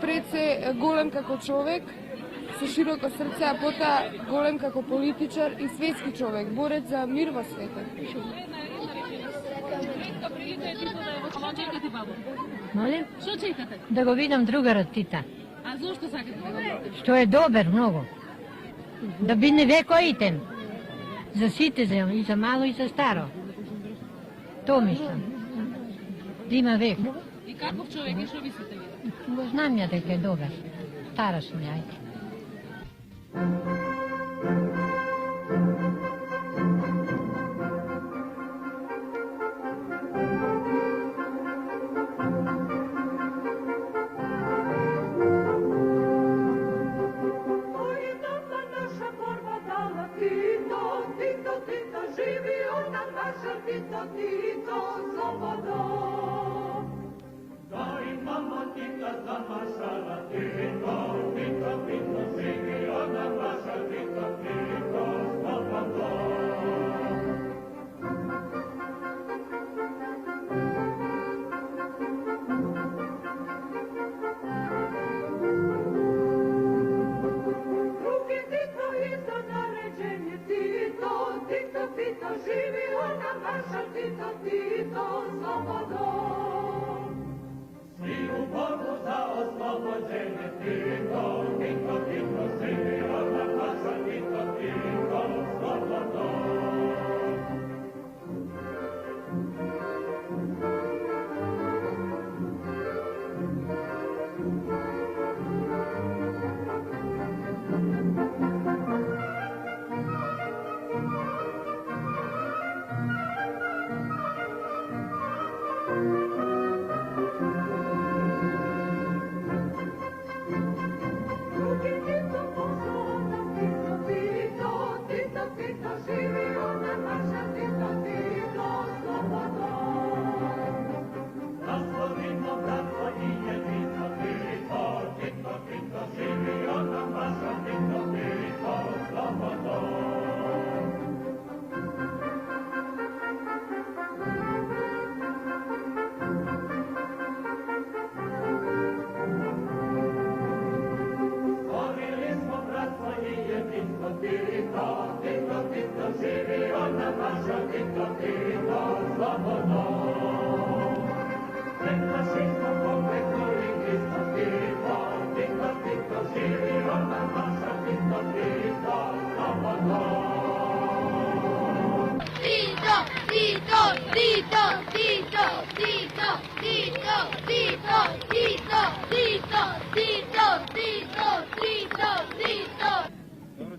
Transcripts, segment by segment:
Najprej se golem како човек, со широко срце, а потоа голем како политичар и светски човек, борец за мир во светот. Молим? Што чекате? Да го видам другарот Тита. А зошто сакате да го видите? Што е добар многу. Да биде векоитен. За сите, и за мало и за старо. То мислам. Да има век. И каков човек е, што мислите ви? Го знам ја дека е добар. Стара сум ја.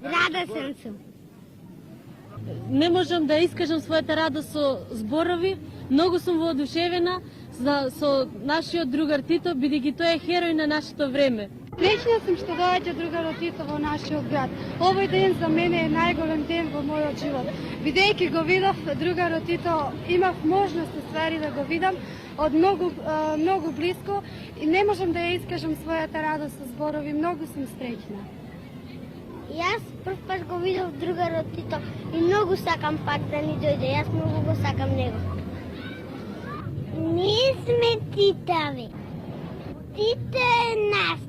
Радосен сум. Не можам да искажам својата радост со зборови. Многу сум воодушевена со нашиот другар Тито, бидејќи тој е херој на нашето време. Среќна сум што доаѓа другарот Тито во нашиот град. Овој ден за мене е најголем ден во мојот живот. Бидејќи го видов другарот Тито, имав можност ствари да го видам од многу близко и не можам да ја искажам својата радост со зборови. Многу сум среќна. Јас прв пат го видов другарот Тито и многу сакам пак да ни дојде. Јас многу го сакам него. Ние сме Титави. Тито е нас.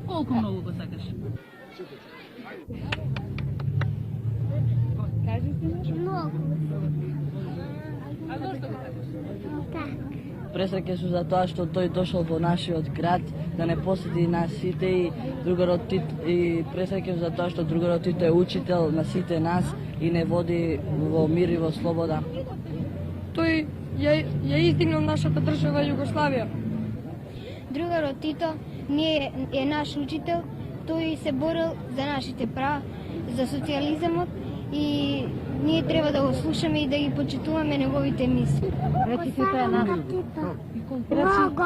Колку многу го сакаш? Многу. А зошто го сакаш? Так. Пресреќен сум за тоа што тој дошол во нашиот град да не посети нас сите и другарот Тито, и пресреќен за тоа што другарот Тито е учител на сите нас и не води во мир и во слобода. Тој ја издигнал нашата држава Југославија. Другарот Тито е наш учител, тој се борил за нашите права, за социјализмот и ние треба да го слушаме и да ги почитуваме неговите мисли. Реци Тито е наш. Много.